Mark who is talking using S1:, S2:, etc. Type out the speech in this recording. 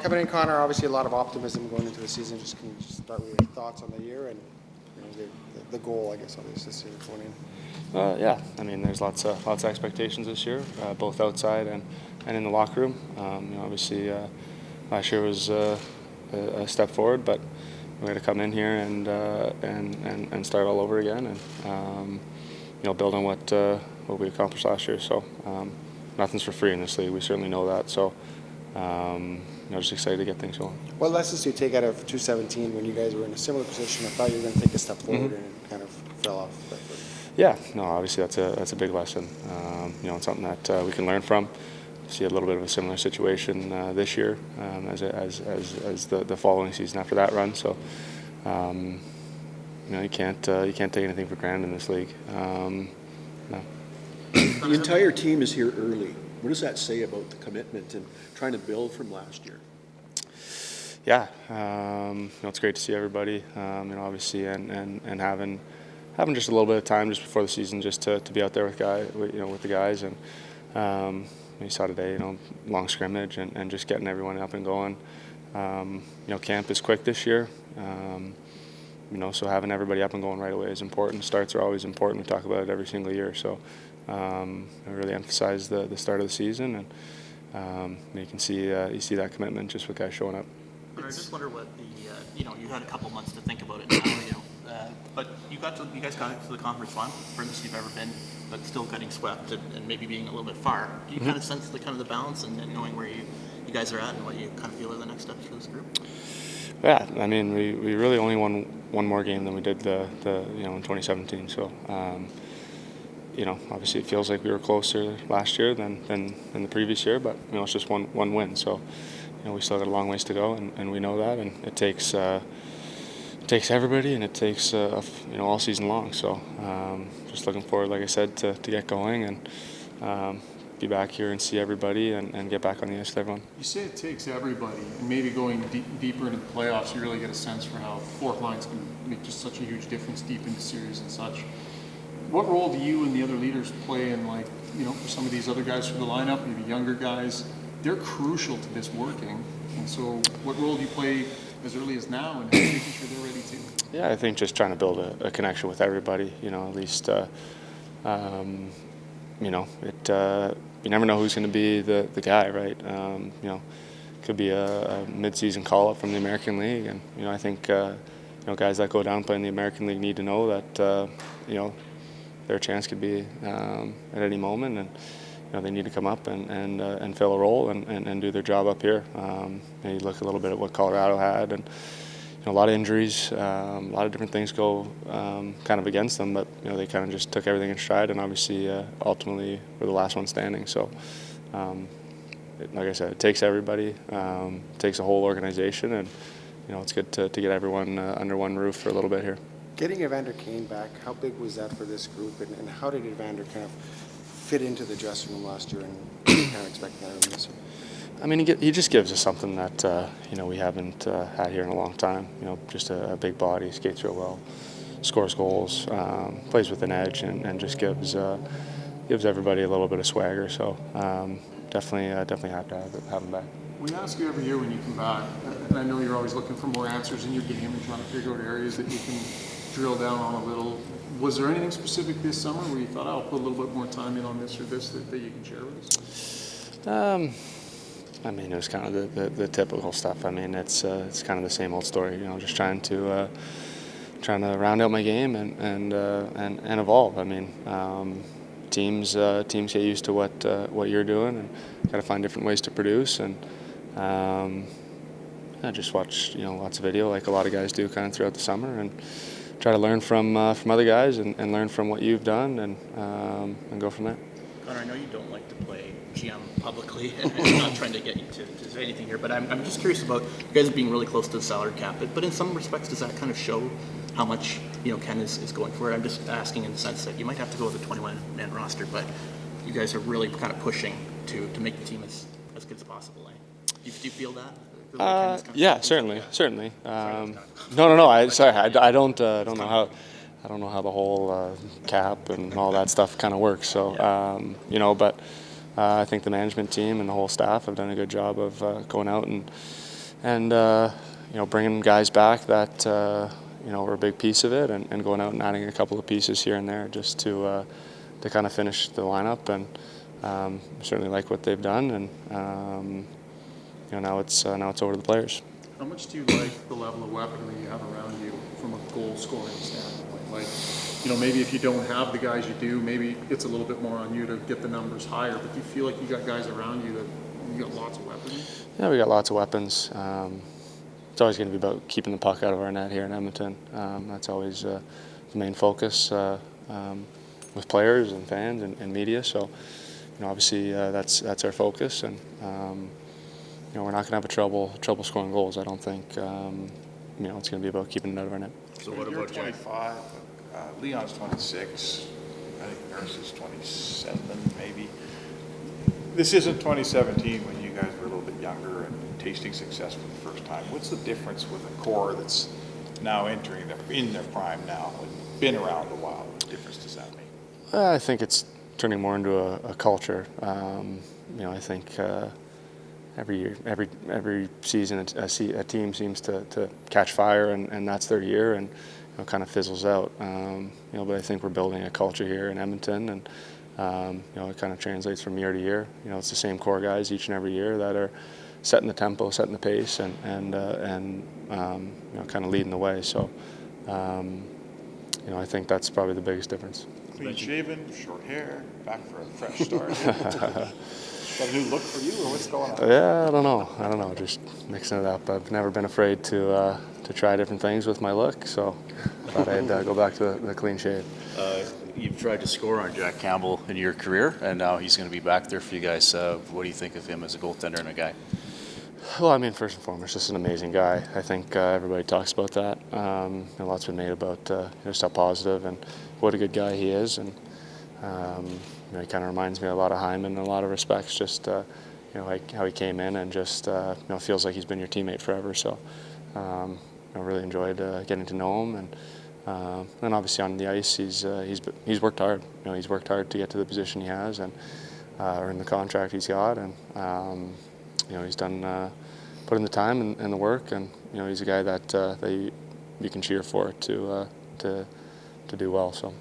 S1: Coming in, Connor, obviously a lot of optimism going into the season. Can you just start with your thoughts on the year and the goal, I guess, obviously this year going in?
S2: Yeah, I mean, there's lots of expectations this year, both outside and in the locker room. Obviously, last year was a step forward, but we had to come in here and start all over again, and build on what we accomplished last year. So nothing's for free in this league. We certainly know that. So just excited to get things going.
S1: What lessons do you take out of 2017 when you guys were in a similar position? I thought you were going to take a step forward and it kind of fell off that foot.
S2: Yeah, no, obviously that's a big lesson. It's something that we can learn from. See a little bit of a similar situation this year as the following season after that run. So you can't take anything for granted in this league. No.
S3: The entire team is here early. What does that say about the commitment and trying to build from last year?
S2: Yeah, it's great to see everybody. Obviously, and having just a little bit of time just before the season, just to be out there with the guys, and you saw today, long scrimmage and just getting everyone up and going. Camp is quick this year. So having everybody up and going right away is important. Starts are always important. We talk about it every single year. So I really emphasize the start of the season, and you can see that commitment just with guys showing up.
S4: But I just wonder what you had a couple months to think about it now, but you guys got to the conference final, furthest you've ever been, but still getting swept and maybe being a little bit far. Do you kind of sense the balance and knowing where you guys are at and what you kind of feel are the next steps for this group?
S2: Yeah, I mean, we really only won one more game than we did in 2017. So, obviously it feels like we were closer last year than the previous year, but it's just one win. So, we still got a long ways to go, and we know that, and it takes everybody, and it takes all season long. So, just looking forward, like I said, to get going and be back here and see everybody and get back on the ice with everyone.
S5: You say it takes everybody, and maybe going deeper into the playoffs, you really get a sense for how fourth lines can make just such a huge difference deep into series and such. What role do you and the other leaders play in, for some of these other guys from the lineup, maybe younger guys? They're crucial to this working, and so what role do you play as early as now and making sure they're ready too?
S2: Yeah, I think just trying to build a connection with everybody, at least, you never know who's going to be the guy, right? Could be a mid-season call-up from the American League, and I think guys that go down playing the American League need to know that their chance could be at any moment, and they need to come up and fill a role and do their job up here. You look a little bit at what Colorado had, and a lot of injuries, a lot of different things go kind of against them, but they kind of just took everything in stride, and obviously ultimately were the last one standing. So like I said, it takes everybody, it takes a whole organization, and it's good to get everyone under one roof for a little bit here.
S1: Getting Evander Kane back, how big was that for this group, and how did Evander kind of fit into the dressing room last year, and kind of expecting out of him this year?
S2: I mean, he just gives us something that we haven't had here in a long time. Just a big body, skates real well, scores goals, plays with an edge, and just gives everybody a little bit of swagger. So definitely have to have him back.
S5: We ask you every year when you come back, and I know you're always looking for more answers in your game and trying to figure out areas that you can drill down on a little. Was there anything specific this summer where you thought, I'll put a little bit more time in on this or this that you can share with us?
S2: I mean, it was kind of the typical stuff. I mean, it's kind of the same old story. Just trying to round out my game and evolve. I mean, teams get used to what you're doing, and got to find different ways to produce. And I just watch lots of video, like a lot of guys do, kind of throughout the summer, and try to learn from other guys and learn from what you've done and go from there.
S4: Connor, I know you don't like to play GM publicly, and I'm not trying to get you to say anything here, but I'm just curious about you guys being really close to the salary cap. But in some respects, does that kind of show how much Ken is going for it? I'm just asking in the sense that you might have to go with a 21-man roster, but you guys are really kind of pushing to make the team as good as possible. Do you feel that?
S2: Yeah, certainly. No. I don't know how the whole cap and all that stuff kind of works. So but I think the management team and the whole staff have done a good job of going out and bringing guys back that were a big piece of it, and going out and adding a couple of pieces here and there just to kind of finish the lineup. And certainly like what they've done, and now it's over to the players.
S5: How much do you like the level of weaponry you have around you from a goal scoring standpoint? Like, maybe if you don't have the guys you do, maybe it's a little bit more on you to get the numbers higher, but do you feel like you got guys around you that you got lots of weapons?
S2: Yeah, we got lots of weapons. It's always going to be about keeping the puck out of our net here in Edmonton. That's always the main focus with players and fans and media. So, obviously that's our focus, and we're not going to have trouble scoring goals. I don't think. It's going to be about keeping it out of our net.
S6: So what
S7: You're
S6: about Jack?
S7: 25, Leon's 26, I think Nurse is 27 maybe. This isn't 2017 when you guys were a little bit younger and tasting success for the first time. What's the difference with a core that's now entering in their prime now and been around a while? What difference does that make?
S2: I think it's turning more into a culture. I think every year, every season, a team seems to catch fire, and that's their year, and kind of fizzles out. But I think we're building a culture here in Edmonton, and it kind of translates from year to year. It's the same core guys each and every year that are setting the tempo, setting the pace, and kind of leading the way. So, I think that's probably the biggest difference.
S7: Clean shaven, short hair, back for a fresh start. Got a new look for you, or what's going on?
S2: Yeah, I don't know. Just mixing it up. I've never been afraid to try different things with my look, so I thought I'd go back to the clean shave.
S6: You've tried to score on Jack Campbell in your career, and now he's going to be back there for you guys. What do you think of him as a goaltender and a guy?
S2: Well, first and foremost, just an amazing guy. I think everybody talks about that. A lot's been made about just how positive and what a good guy he is, and he kind of reminds me a lot of Hyman in a lot of respects. Just like how he came in and just feels like he's been your teammate forever. So I really enjoyed getting to know him, and obviously on the ice, he's worked hard. He's worked hard to get to the position he has, and earn the contract he's got, and he's done put in the time and the work, and he's a guy that you can cheer for to do well. So.